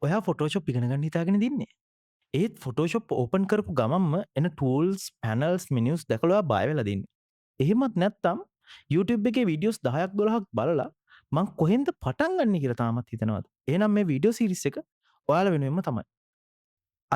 ඔයා ෆොටෝෂොප් ඉගෙන ගන්න හිතාගෙන දින්නේ. ඒත් ෆොටෝෂොප් ඕපන් කරපු ගමන්ම එන ටූල්ස්, පැනල්ස්, මෙනියුස් දැකලා ඔයා බය වෙලා දින්නේ. එහෙමත් නැත්නම් YouTube එකේ වීඩියෝස් 10ක් 12ක් බලලා මං කොහෙන්ද පටන් ගන්නෙ කියලා තාමත් හිතනවද? එහෙනම් මේ වීඩියෝ සීරීස් එක ඔයාලා වෙනුවෙන්ම තමයි.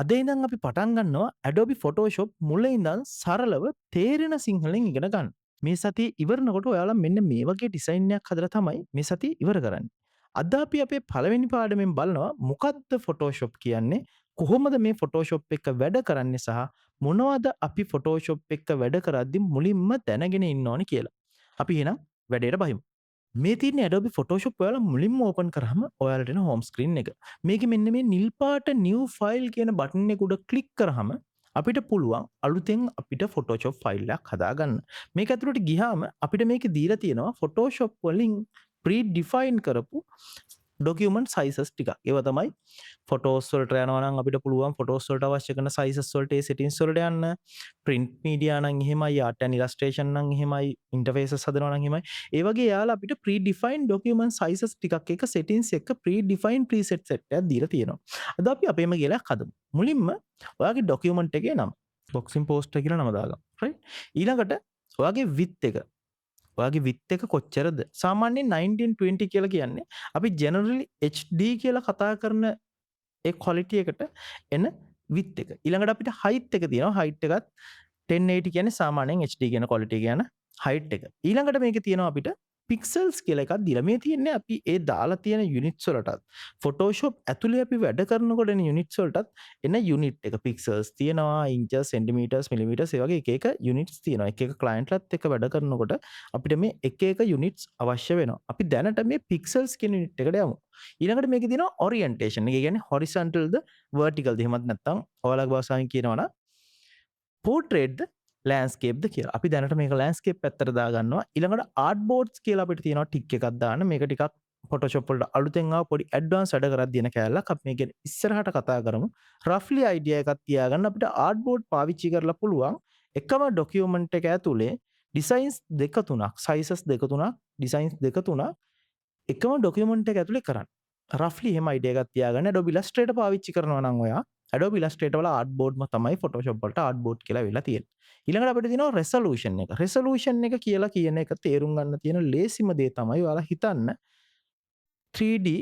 අද ඉඳන් අපි පටන් ගන්නවා Adobe Photoshop මුල ඉඳන් සරලව තේරෙන සිංහලෙන් ඉගෙන ගන්න. මේ සතියේ ඉවරනකොට ඔයාලා මෙන්න මේ වගේ ඩිසයින් එකක් හදලා තමයි මේ සතියේ ඉවර කරන්නේ. අද අපි අපේ පළවෙනි පාඩමෙන් බලනවා මොකක්ද Photoshop කියන්නේ? කොහොමද මේ Photoshop එක වැඩ කරන්නේ සහ මොනවද අපි Photoshop එක වැඩ කරද්දී මුලින්ම දැනගෙන ඉන්න ඕනේ කියලා. අපි එහෙනම් වැඩේට බහිමු. මේ තියෙන Adobe Photoshop ඔයාලා මුලින්ම ඕපන් කරාම ඔයාලට එන හෝම් ස්ක්‍රීන් එක. මේකේ මෙන්න මේ නිල් පාට new file කියන බටන් එක උඩ ක්ලික් කරාම අපිට පුළුවන් අලුතෙන් අපිට Photoshop ෆයිල් එකක් හදාගන්න. මේක ඇතුළට ගියාම අපිට මේකේ දීලා තියෙනවා Photoshop වලින් pre-define කරපු document sizes ටිකක්. ඒවා තමයි ෆොටෝස් වලට යනවා නම් අපිට පුළුවන් ෆොටෝස් වලට අවශ්‍ය කරන sizes වලට ඒ settings වලට යන්න. print media නම් එහෙමයි, art and illustration නම් එහෙමයි, interfaces හදනවා නම් එහෙමයි. ඒ වගේ යාලා අපිට pre-defined document sizes ටිකක් එක settings එක pre-defined preset set එකක් දීලා තියෙනවා. අද අපි අපේම ගිලක් හදමු. මුලින්ම ඔයාගේ document එකේ නම boxing poster කියලා නම දාගමු. right? ඊළඟට ඔයාගේ width එක ඔයාගේ width එක කොච්චරද? සාමාන්‍යයෙන් 1920 කියලා කියන්නේ අපි generally HD කියලා කතා කරන ඒ quality එකට එන width එක. ඊළඟට අපිට height එක තියෙනවා. height එකත් 1080 කියන්නේ සාමාන්‍යයෙන් HD කියන quality කියන height එක. ඊළඟට මේකේ තියෙනවා අපිට pixels කියලා එකක් දීලා. මේ තියෙන්නේ අපි ඒ දාලා තියෙන units වලටත් Photoshop ඇතුලේ අපි වැඩ කරනකොට එන units වලටත් එන unit එක pixels තියෙනවා, inches, centimeters, millimeters ඒ වගේ එක එක units තියෙනවා. එක එක clientලත් එක්ක වැඩ කරනකොට අපිට මේ එක එක units අවශ්‍ය වෙනවා. අපි දැනට මේ pixels කියන unit එකට යමු. ඊළඟට මේකේ තියෙනවා orientation. ඒ කියන්නේ horizontal ද vertical ද එහෙමත් නැත්නම් ඔයාලගේ භාෂාවෙන් කියනවා නම් portrait ද landscape ද කියලා. අපි දැනට මේක landscape පැත්තට දාගන්නවා. ඊළඟට artboards කියලා අපිට තියෙනවා ටික් එකක් දාන්න. මේක ටිකක් Photoshop වලට අලුතෙන් ආව පොඩි advanced වැඩ කරද්දී එන කෑල්ලක්. අපි මේක ඉස්සරහට කතා කරමු. roughly idea එකක් තියාගන්න අපිට artboard පාවිච්චි කරලා පුළුවන් එකම document එක ඇතුලේ designs දෙක තුනක්, sizes දෙක තුනක්, designs දෙක තුනක් එකම document එක ඇතුලේ කරන්න. roughly එහෙම idea එකක් තියාගන්න. Adobe Illustrator පාවිච්චි කරනවා නම් ඔයා Adobe Illustrator වල artboard ම තමයි Photoshop වලට artboard කියලා වෙලා තියෙන්නේ. ඊළඟට අපිට තියෙනවා resolution එක. resolution එක කියලා කියන එක තේරුම් ගන්න තියෙන ලේසිම දේ තමයි ඔයාලා හිතන්න 3D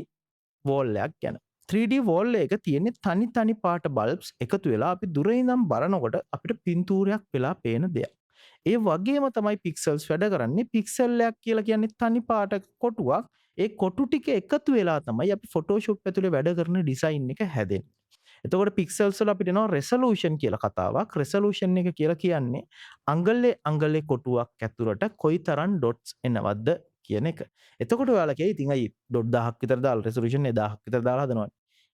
wall එකක් ගැන. 3D wall එක තියෙන්නේ තනි තනි පාට bulbs එකතු වෙලා අපි දුර ඉඳන් බලනකොට අපිට පින්තූරයක් වෙලා පේන දෙයක්. ඒ වගේම තමයි pixels වැඩ කරන්නේ. pixel එකක් කියලා කියන්නේ තනි පාට කොටුවක්. ඒ කොටු ටික එකතු වෙලා තමයි අපි Photoshop ඇතුලේ වැඩ කරන ඩිසයින් එක හැදෙන්නේ. එතකොට pixels වල අපිට එනවා resolution කියලා කතාවක්. resolution එක කියලා කියන්නේ අඟලේ කොටුවක් ඇතුළට කොයිතරම් dots එනවද කියන එක. එතකොට ඔයාලා කියයි ඉතින් අයි dot 1000ක් විතර දාලා resolution 1000ක් විතර දාලා හදනවා.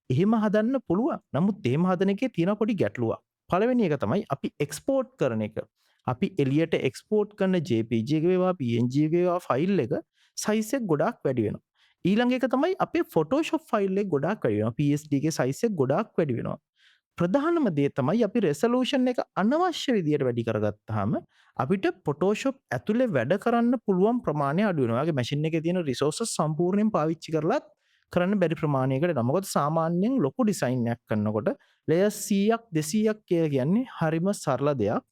එහෙම හදන්න පුළුවන්. නමුත් එහෙම හදන එකේ තියෙන පොඩි ගැටලුවක්. පළවෙනි එක තමයි අපි export කරන එක. අපි එළියට export කරන JPG එක වේවා PNG එක වේවා ෆයිල් එක size එක ගොඩාක් වැඩි වෙනවා. ඊළඟ එක තමයි අපේ Photoshop ෆයිල් එක ගොඩාක් වැඩි වෙනවා. PSD එකේ size එක ගොඩාක් වැඩි වෙනවා. ප්‍රධානම දේ තමයි අපි resolution එක අනවශ්‍ය විදියට වැඩි කරගත්තාම අපිට Photoshop ඇතුලේ වැඩ කරන්න පුළුවන් ප්‍රමාණය අඩු වෙනවා. ඔයාගේ machine එකේ තියෙන resources සම්පූර්ණයෙන් පාවිච්චි කරලත් කරන්න බැරි ප්‍රමාණයකට එනවා. මොකද සාමාන්‍යයෙන් ලොකු ඩිසයින් එකක් කරනකොට layers 100ක් 200ක් කියලා කියන්නේ හරිම සරල දෙයක්.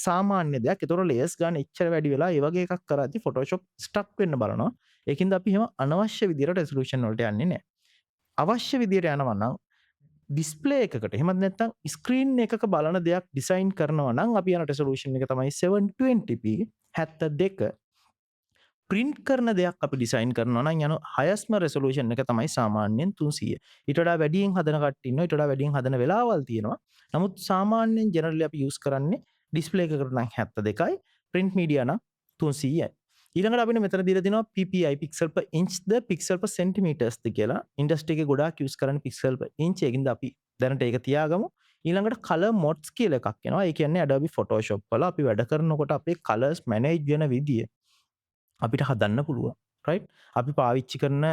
සාමාන්‍ය දෙයක්. ඒතකොට layers ගන්න එච්චර වැඩි වෙලා ඒ වගේ එකක් කරද්දි Photoshop stuck වෙන්න බලනවා. ඒකින්ද අපි එහෙම අනවශ්‍ය විදියට resolution වලට යන්නේ නැහැ. අවශ්‍ය විදියට යනවා නම් ඩිස්ප්ලේ එකකට එහෙමත් නැත්නම් ස්ක්‍රීන් එකක බලන දෙයක් ඩිසයින් කරනවා නම් අපි යන resolution එක තමයි 720p 72. print කරන දෙයක් අපි ඩිසයින් කරනවා නම් යන highestම resolution එක තමයි සාමාන්‍යයෙන් 300. ඊට වඩා වැඩියෙන් හදන කට්ටිය ඉන්නවා. ඊට වඩා වැඩියෙන් හදන වෙලාවල් තියෙනවා. නමුත් සාමාන්‍යයෙන් generally අපි use කරන්නේ ඩිස්ප්ලේ එකකට නම් 72යි, print media නම් 300යි. ඊළඟට අපිට මෙතන දීලා තියෙනවා PPI pixel per inch ද pixel per centimeters ද කියලා. ඉන්ඩස්ට්‍රි එකේ ගොඩාක් use කරන්නේ pixel per inch. ඒකින්ද අපි දැනට ඒක තියාගමු. ඊළඟට color mods කියලා එකක් එනවා. ඒ කියන්නේ Adobe Photoshop වල අපි වැඩ කරනකොට අපේ colors manage වෙන විදිය අපිට හදන්න පුළුවන්. right? අපි පාවිච්චි කරන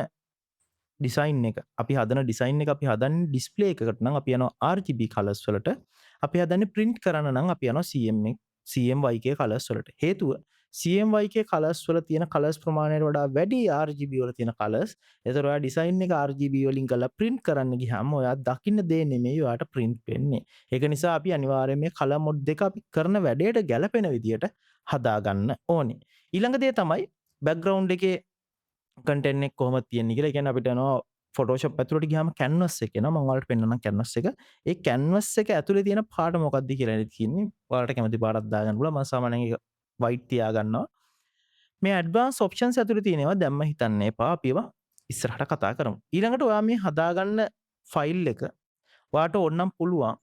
ඩිසයින් එක අපි හදන ඩිසයින් එක අපි හදන්නේ ඩිස්ප්ලේ එකකට නම් අපි යනවා RGB colors වලට. අපි හදන්නේ print කරන්න නම් අපි යනවා CMYK colors වලට. හේතුව CMYK කලර්ස් වල තියෙන කලර්ස් ප්‍රමාණයට වඩා වැඩි RGB වල තියෙන කලර්ස්. ඒතර ඔයා ඩිසයින් එක RGB වලින් කරලා print කරන්න ගියාම ඔයා දකින්න දේ නෙමෙයි ඔයාට print වෙන්නේ. ඒක නිසා අපි අනිවාර්යයෙන් මේ කලර් මොඩ් දෙක අපි කරන වැඩේට ගැලපෙන විදියට හදාගන්න ඕනේ. ඊළඟ දේ තමයි background එකේ content එක කොහොමද තියෙන්නේ කියලා. ඒ කියන්නේ අපිට යනවා Photoshop ඇතුළට ගියාම canvas එක එනවා. මම ඔයාලට පෙන්නන්නම් canvas එක. ඒ canvas එක ඇතුලේ තියෙන පාට මොකක්ද කියලා තියෙන්නේ. ඔයාලට කැමති පාටක් දාගන්න පුළුවන්. මම සාමාන්‍යයෙන් ඒක white තියාගන්නවා. මේ advanced options ඇතුලේ තියෙනවා දැම්ම හිතන්න එපා. අපි ඒවා ඉස්සරහට කතා කරමු. ඊළඟට ඔයා මේ හදාගන්න ෆයිල් එක ඔයාට ඕනනම් පුළුවන්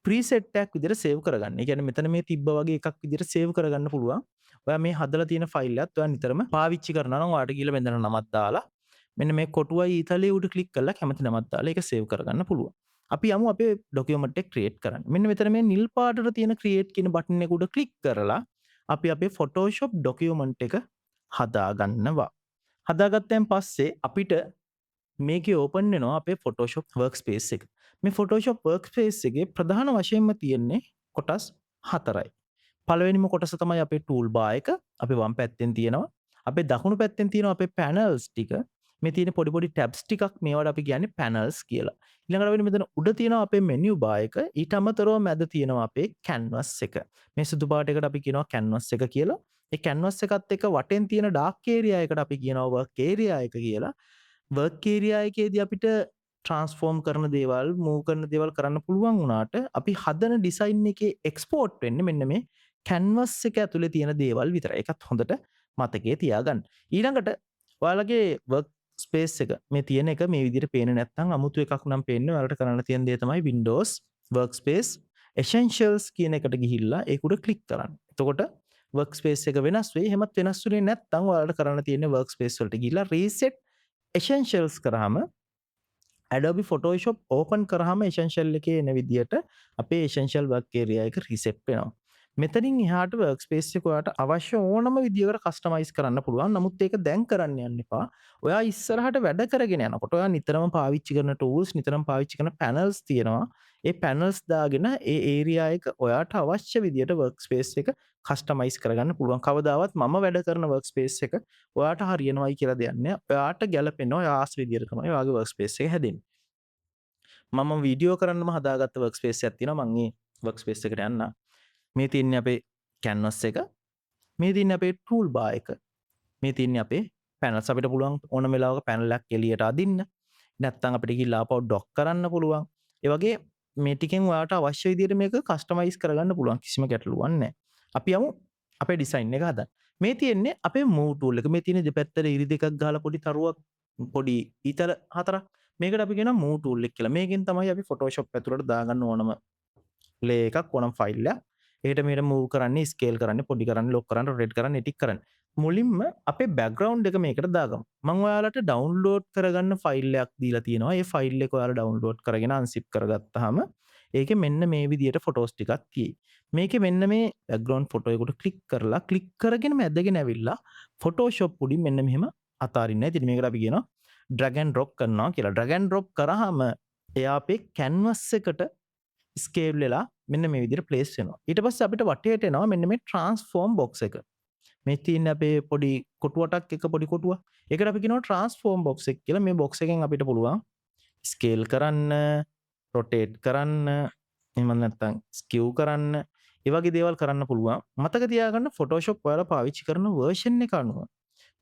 ප්‍රීසෙට් එකක් විදිහට සේව් කරගන්න. ඒ කියන්නේ මෙතන මේ තිබ්බ වගේ එකක් විදිහට සේව් කරගන්න පුළුවන්. ඔයා මේ හදලා තියෙන ෆයිල් එකත් ඔයා නිතරම පාවිච්චි කරනවා නම් ඔයාට ගිහලා මෙතන නමක් දාලා මෙන්න මේ කොටුවයි ඊතලයේ උඩ ක්ලික් කරලා කැමති නමක් දාලා ඒක සේව් කරගන්න පුළුවන්. අපි යමු අපේ ડોකියුමන්ට් එක ක්‍රියේට් කරන්න. මෙන්න මෙතන මේ නිල් පාටට තියෙන ක්‍රියේට් කියන බටන් එක උඩ ක්ලික් කරලා අපි අපේ Photoshop ડોකියුමන්ට් එක හදාගන්නවා. හදාගත්තෙන් පස්සේ අපිට මේකේ ඕපන් වෙනවා අපේ Photoshop workspace එක. මේ Photoshop workspace එකේ ප්‍රධාන වශයෙන්ම තියෙන්නේ කොටස් 4යි. පළවෙනිම කොටස තමයි අපේ tool bar එක. අපේ වම් පැත්තෙන් තියෙනවා. අපේ දකුණු පැත්තෙන් තියෙනවා අපේ panels ටික. මේ තියෙන පොඩි පොඩි tabs ටිකක් මේවට අපි කියන්නේ panels කියලා. ඊළඟට අපිට මෙතන උඩ තියෙනවා අපේ menu bar එක. ඊට අමතරව මැද තියෙනවා අපේ canvas එක. මේ සුදු පාටයකට අපි කියනවා canvas එක කියලා. ඒ canvas එකත් එක්ක වටෙන් තියෙන dark area එකට අපි කියනවා work area එක කියලා. වර්ක් ඒරියා එකේදී අපිට ට්‍රාන්ස්ෆෝර්ම් කරන දේවල් මූව් කරන දේවල් කරන්න පුළුවන් වුණාට අපි හදන ඩිසයින් එකේ එක්ස්පෝර්ට් වෙන්නේ මෙන්න මේ කැන්වස් එක ඇතුලේ තියෙන දේවල් විතරයි. ඒකත් හොඳට මතකයේ තියාගන්න. ඊළඟට ඔයාලගේ වර්ක් ස්පේස් එක මේ තියෙන එක මේ විදිහට පේන්නේ නැත්නම් අමුතු එකක් නම් පේන්නේ. ඔයාලට කරන්න තියෙන දේ තමයි Windows Workspace Essentials කියන එකට ගිහිල්ලා ඒක උඩ ක්ලික් කරන්න. එතකොට workspace එක වෙනස් වෙයි. එහෙමත් වෙනස් වෙන්නේ නැත්නම් ඔයාලට කරන්න තියෙන්නේ workspace වලට ගිහිල්ලා reset essentials කරාම Adobe Photoshop open කරාම essential එකේ එන විදියට අපේ essential work area එක reset වෙනවා. මෙතනින් එහාට workspace එක ඔයාට අවශ්‍ය ඕනම විදියකට customize කරන්න පුළුවන්. නමුත් ඒක දැන් කරන්න යන්න එපා. ඔයා ඉස්සරහට වැඩ කරගෙන යනකොට ඔයා නිතරම පාවිච්චි කරන tools, නිතරම පාවිච්චි කරන panels තියෙනවා. ඒ panels දාගෙන ඒ area එක ඔයාට අවශ්‍ය විදියට workspace එක customize කරගන්න පුළුවන්. කවදාවත් මම වැඩ කරන workspace එක ඔයාට හරියනවයි කියලා දෙයක් නෑ. ඔයාට ගැලපෙන ඔයා ආස විදියට තමයි ඔයාගේ workspace එක හැදෙන්නේ. මම වීඩියෝ කරන්නම හදාගත්ත workspace එකක් තියෙනවා. මම මේ workspace එකට යන්න. මේ තියන්නේ අපේ canvas එක. මේ තියන්නේ අපේ tool bar එක. මේ තියන්නේ අපේ panels. අපිට පුළුවන් ඕනම වෙලාවක panel එකක් එළියට අදින්න. නැත්නම් අපිට ගිහලා ආපහු dock කරන්න පුළුවන්. ඒ වගේ මේ ටිකෙන් ඔයාට අවශ්‍ය විදිහට මේක customize කරගන්න පුළුවන්. කිසිම ගැටලුවක් නැහැ. අපි යමු අපේ design එක හදන්න. මේ තියෙන්නේ අපේ move tool එක. මේ තියෙන දෙපැත්තට ඉරි දෙකක් ගහලා පොඩි තරුවක් පොඩි ඊතල හතරක්. මේකට අපි කියනවා move tool එක කියලා. මේකෙන් තමයි අපි Photoshop ඇතුළට දාගන්න ඕනම ලේ එකක් ඕනම ෆයිල් එකක්. ඒකට මේකට move කරන්නේ, scale කරන්නේ, පොඩි කරන්නේ, lock කරන්නේ, rotate කරන්නේ, edit කරන්නේ. මුලින්ම අපේ background එක මේකට දාගමු. මම ඔයාලට download කරගන්න ෆයිල් එකක් දීලා තියෙනවා. ඒ ෆයිල් එක ඔයාලා download කරගෙන unzip කරගත්තාම ඒකේ මෙන්න මේ විදියට photos ටිකක් තියෙයි. මේකේ මෙන්න මේ background photo එකට click කරලා click කරගෙන මැදගෙන ඇවිල්ලා Photoshop උඩින් මෙන්න මෙහෙම අතාරින්න. ඉතින් මේකට අපි කියනවා drag and drop කරනවා කියලා. drag and drop කරාම එයා අපේ canvas එකට ස්කේල් වෙලා මෙන්න මේ විදිහට ප්ලේස් වෙනවා. ඊට පස්සේ අපිට වටේට එනවා මෙන්න මේ transform box එක. මේ තියෙන අපේ පොඩි කොටුවටක් එක පොඩි කොටුව. ඒකට අපි කියනවා transform box එක කියලා. මේ box එකෙන් අපිට පුළුවන් ස්කේල් කරන්න, rotate කරන්න, එහෙම නැත්නම් skew කරන්න, ඒ වගේ දේවල් කරන්න පුළුවන්. මතක තියාගන්න Photoshop ඔයාලා පාවිච්චි කරන version එක අනුව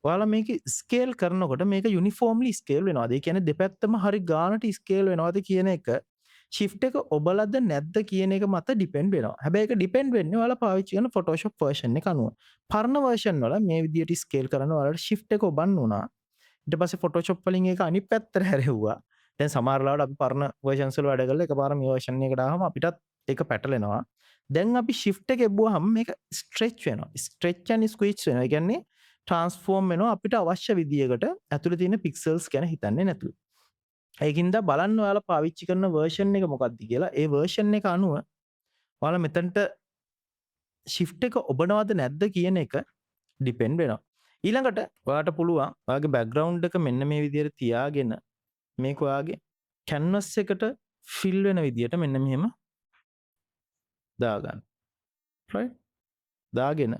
ඔයාලා මේක ස්කේල් කරනකොට මේක යුනිෆෝම්ලි ස්කේල් වෙනවාද? ඒ කියන්නේ දෙපැත්තම හරි ගානට ස්කේල් වෙනවාද කියන එක shift එක ඔබලද නැද්ද කියන එක මත ඩිපෙන්ඩ් වෙනවා. හැබැයි ඒක ඩිපෙන්ඩ් වෙන්නේ ඔයාලා පාවිච්චි කරන Photoshop version එක අනුව. පරණ version වල මේ විදියට ස්කේල් කරන ඔයාලට shift එක ඔබන්න උනා. ඊට පස්සේ Photoshop වලින් ඒක අනිත් පැත්තට හැරෙව්වා. දැන් සමහර ලාවට අපි පරණ versions වල වැඩ කරලා එකපාර මේ version එකට ආවම අපිටත් ඒක පැටලෙනවා. දැන් අපි shift එක එබ්බුවාම මේක stretch වෙනවා. stretch and squeeze වෙනවා. ඒ කියන්නේ transform වෙනවා අපිට අවශ්‍ය විදියකට ඇතුලේ තියෙන pixels ගැන හිතන්නේ නැතුව. ඒකින්ද බලන්න ඔයාලා පාවිච්චි කරන version එක මොකක්ද කියලා. ඒ version එක අනුව ඔයාලා මෙතනට shift එක ඔබනවද නැද්ද කියන එක depend වෙනවා. ඊළඟට ඔයාලට පුළුවන් ඔයාගේ background එක මෙන්න මේ විදියට තියාගෙන මේක ඔයාගේ canvas එකට fill වෙන විදියට මෙන්න මෙහෙම දාගන්න. right? දාගෙන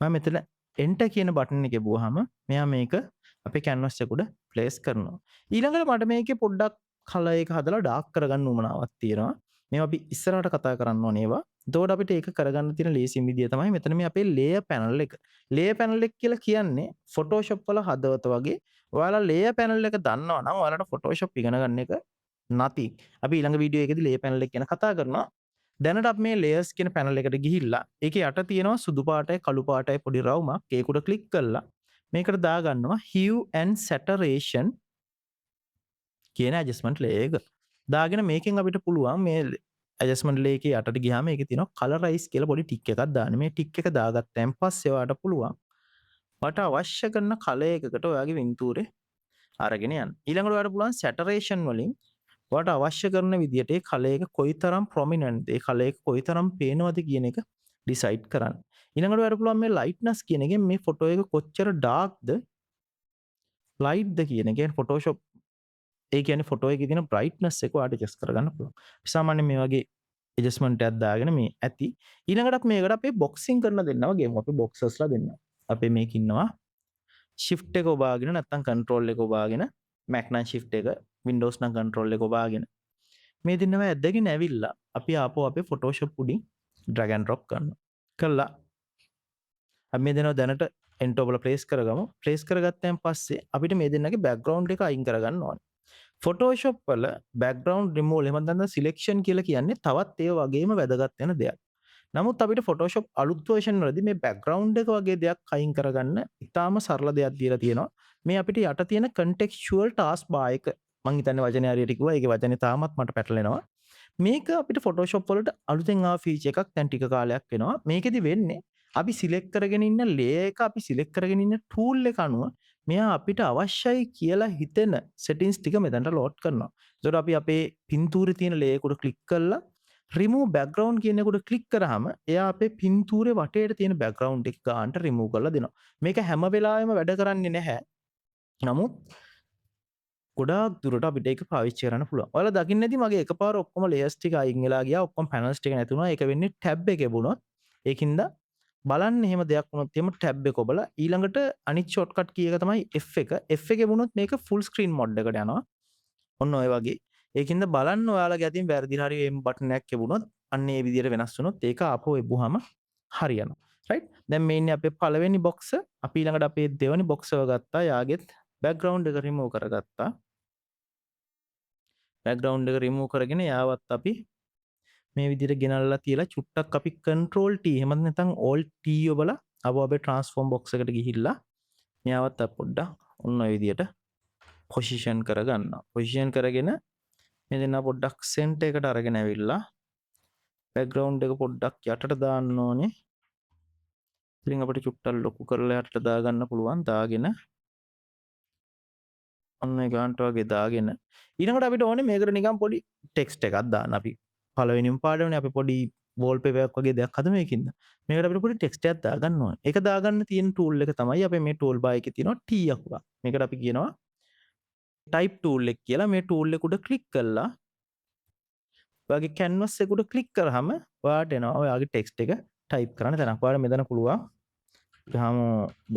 මම මෙතන එන්ටර් කියන බටන් එක එබුවාම මෙයා මේක අපේ canvas එක උඩ ප්ලේස් කරනවා. ඊළඟට මට මේකේ පොඩ්ඩක් කලර් එක හදලා ඩාර්ක් කරගන්න උවමනාවක් තියෙනවා. මේවා අපි ඉස්සරහට කතා කරන්න ඕනේ ඒවා. එතකොට අපිට ඒක කරගන්න තියෙන ලේසිම විදිය තමයි මෙතන මේ අපේ layer panel එක. layer panel එක කියලා කියන්නේ Photoshop වල හදවත වගේ. ඔයාලා layer panel එක දන්නවා නම් ඔයාලට Photoshop ඉගෙන ගන්න එක nothing. අපි ඊළඟ වීඩියෝ එකේදී layer panel එක ගැන කතා කරනවා. දැනට අපි මේ layers කියන panel එකට ගිහිල්ලා ඒකේ යට තියෙනවා සුදු පාටයි කළු පාටයි පොඩි රවුමක්. ඒක උඩ ක්ලික් කරලා මේකට දාගන්නවා hue and saturation කියන ඇඩ්ජස්ට්මන්ට් ලේයර් එක. දාගෙන මේකෙන් අපිට පුළුවන් මේ ඇඩ්ජස්ට්මන්ට් ලේයර් එකේ යටට ගියාම ඒකේ තියෙනවා කලරයිස් කියලා පොඩි ටික් එකක් දාන්න. මේ ටික් එක දාගත්තයින් පස්සේ ඔයාලට පුළුවන් ඔයාලට අවශ්‍ය කරන කලර් එකකට ඔයාගේ පින්තූරේ අරගෙන යන්න. ඊළඟට ඔයාලට පුළුවන් සැටරේෂන් වලින් ඔයාලට අවශ්‍ය කරන විදියට ඒ කලර් එක කොයිතරම් ප්‍රොමිනන්ට් ඒ කලර් එක කොයිතරම් පේනවද කියන එක ඩිසයිඩ් කරන්න. ඊළඟට ඔයාලට පුළුවන් මේ ලයිට්නස් කියන එකෙන් මේ ෆොටෝ එක කොච්චර ඩාර්ක්ද ලයිට්ද කියන එක Photoshop ඒ කියන්නේ ෆොටෝ එකේ තියෙන බ්‍රයිට්නස් එක ඔයාලට ඇඩ්ජස්ට් කරගන්න පුළුවන්. සාමාන්‍යයෙන් මේ වගේ ඇඩ්ජස්ට්මන්ට් එකක් දාගෙන මේ ඇති. ඊළඟට අපි මේකට අපේ බොක්සින් කරන දෙන්නවා ගේමු. අපි බොක්සස්ලා දෙන්නවා. අපේ මේක ඉන්නවා shift එක ඔබාගෙන නැත්නම් control එක ඔබාගෙන Mac නම් shift එක Windows නම් control එක ඔබාගෙන මේ දෙන්නම ඇදගෙන ඇවිල්ලා අපි ආපහු අපේ Photoshop උඩින් drag and drop කරනවා. කළා අපි මේ දෙනවා දැනට end ඔබලා place කරගමු. place කරගත්තයින් පස්සේ අපිට මේ දෙන්නගේ background එක අයින් කරගන්න ඕනේ. Photoshop වල background removal එහෙම නැත්නම් selection කියලා කියන්නේ තවත් ඒ වගේම වැදගත් වෙන දෙයක්. නමුත් අපිට Photoshop අලුත් version වලදී මේ background එක වගේ දෙයක් අයින් කරගන්න ඉතාම සරල දෙයක් දීලා තියෙනවා. මේ අපිට යට තියෙන contextual taskbar එක මම හිතන්නේ වචනේ හරියට කිව්වා. ඒකේ වචනේ තාමත් මට පැටලෙනවා. මේක අපිට Photoshop වලට අලුතෙන් ආව feature එකක් දැන් ටික කාලයක් වෙනවා. මේකෙදි වෙන්නේ අපි select කරගෙන ඉන්න layer එක අපි select කරගෙන ඉන්න tool එක අනුව මෙයා අපිට අවශ්‍යයි කියලා හිතෙන settings ටික මෙතනට load කරනවා. ඒතකොට අපි අපේ පින්තූරේ තියෙන layer එකට click කරලා remove background කියන එකට click කරාම එයා අපේ පින්තූරේ වටේට තියෙන background එක ගන්නට remove කරලා දෙනවා. මේක හැම වෙලාවෙම වැඩ කරන්නේ නැහැ. නමුත් ගොඩාක් දුරට අපිට ඒක පාවිච්චි කරන්න පුළුවන්. ඔයාලා දකින්න ඇති මගේ එකපාර ඔක්කොම layers ටික අයින් වෙලා ගියා. ඔක්කොම panels ටික නැති වුණා. ඒක වෙන්නේ tab එකේ වුණොත්. ඒකින්ද බලන්න එහෙම දෙයක් වුණොත් එහෙම tab එක ඔබලා ඊළඟට අනිත් shortcut key එක තමයි F එක. F එකේ වුණොත් මේක full screen mode එකට යනවා. ඔන්න ඔය වගේ. ඒකින්ද බලන්න ඔයාලගේ අතින් වැරදිලා හරි මේ බටන් එකක් එවුනොත් අන්න ඒ විදිහට වෙනස් වුණොත් ඒක ආපහු එබුවාම හරියනවා. right? දැන් මේ ඉන්නේ අපේ පළවෙනි box. අපි ඊළඟට අපේ දෙවෙනි box එක ගත්තා. යාගෙත් background එක remove කරගත්තා. background එක remove කරගෙන යාවත් අපි මේ විදිහට ගෙනල්ලා තියලා චුට්ටක් අපි control T එහෙම නැත්නම් alt T ඔබලා අපේ transform box එකට ගිහිල්ලා මෙයාවත් පොඩ්ඩක් ඔන්න ඔය විදිහට position කරගන්නවා. position කරගෙන මේ දෙන්න පොඩ්ඩක් center එකට අරගෙන ඇවිල්ලා background එක පොඩ්ඩක් යටට දාන්න ඕනේ. ඉතින් අපිට චුට්ටක් ලොකු කරලා යටට දාගන්න පුළුවන්. දාගෙන ඔන්න ඒ ගානට වගේ දාගෙන ඊළඟට අපිට ඕනේ මේකට නිකන් පොඩි ටෙක්ස්ට් එකක් දාන්න. අපි පළවෙනිම පාඩමනේ අපි පොඩි wallpaper එකක් වගේ දෙයක් හදමු ඒකින්ද. මේකට අපිට පොඩි ටෙක්ස්ට් එකක් දාගන්න ඕනේ. ඒක දාගන්න තියෙන tool එක තමයි අපේ මේ tool bar එකේ තියෙනවා T අකුර. මේකට අපි කියනවා type tool එක කියලා. මේ tool එක උඩ click කළා ඔයාගේ canvas එක උඩ click කරාම ඔයාට එනවා ඔයාගේ text එක type කරන්න තැනක්. ඔයාලා මෙතන පුළුවන් ගහමු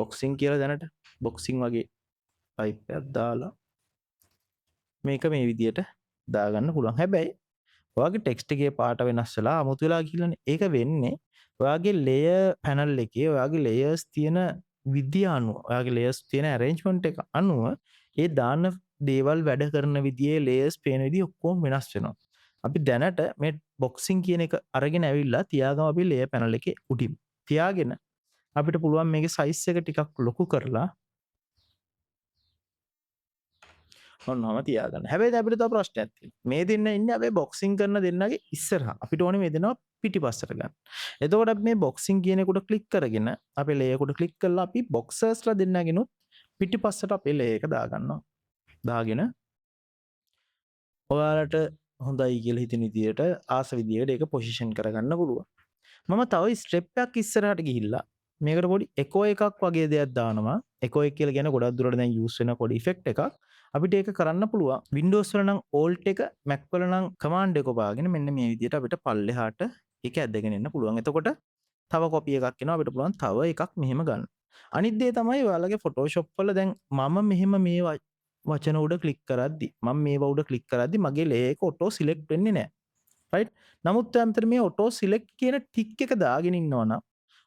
boxing කියලා දැනට boxing වගේ type එකක් දාලා මේක මේ විදියට දාගන්න පුළුවන්. හැබැයි ඔයාගේ ටෙක්ස්ට් එකේ පාට වෙනස් වෙලා 아무තු වෙලා ගිහිල්ලානේ. ඒක වෙන්නේ ඔයාගේ layer panel එකේ ඔයාගේ layers තියෙන විදිය අනුව, ඔයාගේ layers තියෙන arrangement එක අනුව ඒ දාන දේවල් වැඩ කරන විදියේ layers පේන විදිය ඔක්කොම වෙනස් වෙනවා. අපි දැනට මේ boxing කියන එක අරගෙන ඇවිල්ලා තියාගමු අපි layer panel එකේ උඩින්. තියාගෙන අපිට පුළුවන් මේකේ size එක ටිකක් ලොකු කරලා ඔන්නම තියාගන්න. හැබැයි දැන් අපිට තව ප්‍රශ්නයක් තියෙනවා. මේ දෙන්න ඉන්නේ අපේ බොක්සින් කරන දෙන්නගේ ඉස්සරහා. අපිට ඕනේ මේ දෙන්නව පිටිපස්සට ගන්න. එතකොට අපි මේ බොක්සින් කියන එකට ක්ලික් කරගෙන අපේ ලේයර් එකට ක්ලික් කරලා අපි බොක්සර්ස්ලා දෙන්නගෙනුත් පිටිපස්සට අපේ ලේයර් එක දාගන්නවා. දාගෙන ඔයාලට හොඳයි කියලා හිතෙන විදියට ආස විදියට ඒක පොසිෂන් කරගන්න පුළුවන්. මම තව ස්ටෙප් එකක් ඉස්සරහට ගිහිල්ලා මේකට පොඩි එකෝ එකක් වගේ දෙයක් දානවා. එකෝ එක කියලා කියන්නේ ගොඩක් දුරට දැන් යූස් වෙන පොඩි ඉෆෙක්ට් එකක්. අපිට ඒක කරන්න පුළුවන්. Windows වල නම් Alt එක, Mac වල නම් Command එක ඔබාගෙන මෙන්න මේ විදිහට අපිට පල්ලෙහාට ඒක ඇදගෙන එන්න පුළුවන්. එතකොට තව කොපි එකක් එනවා. අපිට පුළුවන් තව එකක් මෙහෙම ගන්න. අනිත් දේ තමයි ඔයාලගේ Photoshop වල දැන් මම මෙහෙම මේ වචන උඩ ක්ලික් කරද්දි මම මේවා උඩ ක්ලික් කරද්දි මගේ ලේයර් එක ඔටෝ සිලෙක්ට් වෙන්නේ නැහැ. රයිට්? නමුත් ඔයා මෙතන මේ ඔටෝ සිලෙක්ට් කියන ටික් එක දාගෙන ඉන්නවා නම්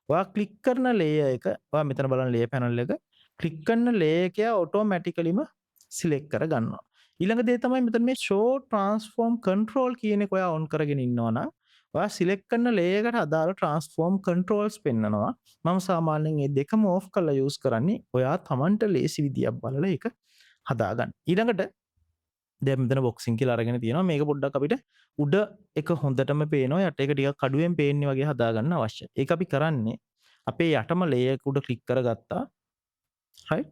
ඔයා ක්ලික් කරන ලේයර් එක ඔයා මෙතන බලන්න ලේයර් පැනල් එක ක්ලික් කරන ලේයර් එක ඔටෝමැටිකලිම සිලෙක්ට් කර ගන්නවා. ඊළඟ දේ තමයි මෙතන මේ show transform control කියන එක ඔයා ඔන් කරගෙන ඉන්නවා නම් ඔයා සිලෙක්ට් කරන ලේයර් එකට අදාළ transform controls පෙන්නනවා. මම සාමාන්‍යයෙන් මේ දෙකම ඕෆ් කරලා යූස් කරන්නේ ඔයා Tamanට ලේසි විදියක් බලලා ඒක හදාගන්න. ඊළඟට දැන් මෙතන බොක්සින් කියලා අරගෙන තියෙනවා. මේක පොඩ්ඩක් අපිට උඩ එක හොඳටම පේනවා. යට එක ටිකක් කඩුවෙන් පේන්නේ වගේ හදාගන්න අවශ්‍යයි. ඒක අපි කරන්නේ අපේ යටම ලේයර් එක උඩ ක්ලික් කරගත්තා. right?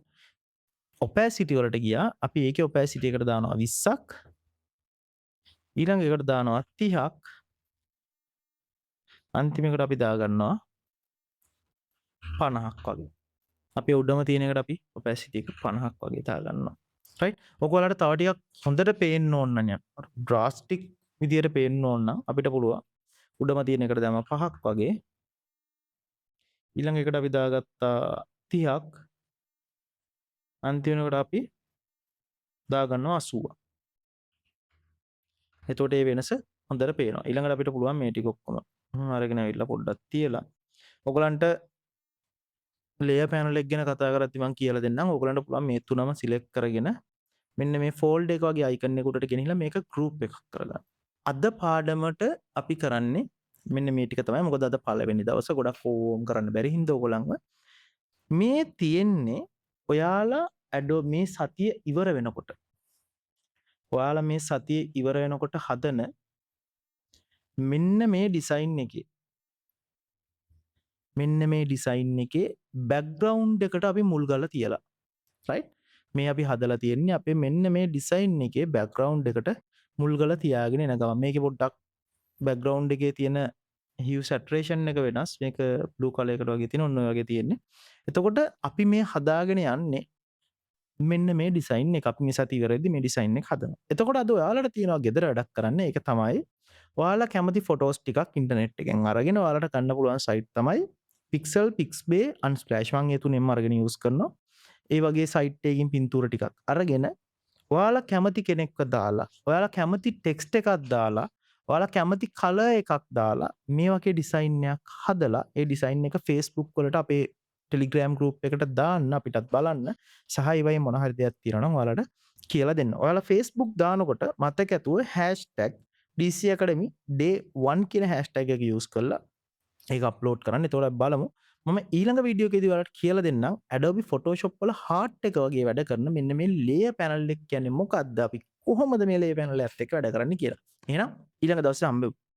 opacity වලට ගියා. අපි ඒකේ opacity එකට දානවා 20ක්. ඊළඟ එකට දානවා 30ක්. අන්තිම එකට අපි දාගන්නවා 50ක් වගේ. අපි උඩම තියෙන එකට අපි opacity එක 50ක් වගේ දාගන්නවා. right? ඔයගොල්ලන්ට තව ටිකක් හොඳට පේන්න ඕන නම් drastic විදියට පේන්න ඕන නම් අපිට පුළුවන් උඩම තියෙන එකට දාම 5ක් වගේ. ඊළඟ එකට අපි දාගත්තා 30ක්. අන්තිම එකට අපි දාගන්නවා 80ක්. එතකොට මේ වෙනස හොඳට පේනවා. ඊළඟට අපිට පුළුවන් මේ ටික ඔක්කොම අරගෙන ඇවිල්ලා පොඩ්ඩක් තියලා ඔයගලන්ට ලේයර් පැනල් එක ගැන කතා කරද්දි මම කියලා දෙන්නම්. ඔයගලන්ට පුළුවන් මේ තුනම සිලෙක්ට් කරගෙන මෙන්න මේ ෆෝල්ඩ් එක වගේ අයිකන් එක උඩට ගෙනහිලා මේක ගෲප් එකක් කරගන්න. අද පාඩමට අපි කරන්නේ මෙන්න මේ ටික තමයි. මොකද අද පළවෙනි දවස ගොඩක් ෆෝම් කරන්න බැරි හින්දා ඔයගලන්ව මේ තියෙන්නේ ඔයාලා Adobe මේ සතිය ඉවර වෙනකොට ඔයාලා මේ සතිය ඉවර වෙනකොට හදන මෙන්න මේ ඩිසයින් එකේ බෑග්ග්‍රවුන්ඩ් එකට අපි මුල් ගාලා තියලා රයිට් මේ අපි හදලා තියෙන්නේ අපේ මෙන්න මේ ඩිසයින් එකේ බෑග්ග්‍රවුන්ඩ් එකට මුල් ගාලා තියාගෙන එන ගමන් මේකේ පොඩ්ඩක් බෑග්ග්‍රවුන්ඩ් එකේ තියෙන hue saturation එක වෙනස් මේක blue color එකට වගේ තියෙන ඔන්න ඔය වගේ තියෙන්නේ එතකොට අපි මේ හදාගෙන යන්නේ මෙන්න මේ ඩිසයින් එක අපි මේ සතිය ඉවරෙද්දි මේ ඩිසයින් එක හදනවා එතකොට අද ඔයාලට තියෙනවා ගෙදර වැඩක් කරන්න ඒක තමයි ඔයාලා කැමති ෆොටෝස් ටිකක් ඉන්ටර්නෙට් එකෙන් අරගෙන ඔයාලට ගන්න පුළුවන් සයිට් තමයි Pixel, Pixbay, Unsplash මම ඒ තුනෙන්ම අරගෙන යූස් කරනවා. ඒ වගේ සයිට් එකකින් පින්තූර ටිකක් අරගෙන ඔයාලා කැමති කෙනෙක්ව දාලා, ඔයාලා කැමති ටෙක්ස්ට් එකක් දාලා, ඔයාලා කැමති කලර් එකක් දාලා මේ වගේ ඩිසයින් එකක් හදලා ඒ ඩිසයින් එක Facebook වලට අපේ Telegram group එකට දාන්න අපිටත් බලන්න සහ ඒ වගේ මොන හරි දෙයක් තියෙනවා නම් ඔයාලට කියලා දෙන්න. ඔයාලා Facebook දානකොට මතක ඇතුව #DC Academy day 1 කියන hashtag එක යූස් කරලා ඒක අප්ලෝඩ් කරන්න. එතකොට බලමු. මම ඊළඟ වීඩියෝ එකේදී ඔයාලට කියලා දෙන්නම් Adobe Photoshop වල heart එක වගේ වැඩ කරන මෙන්න මේ layer panel එක කියන්නේ මොකක්ද? අපි කොහොමද මේ layer panel එකත් එක්ක වැඩ කරන්නේ කියලා. එහෙනම් ඊළඟ දවසේ හම්බෙමු.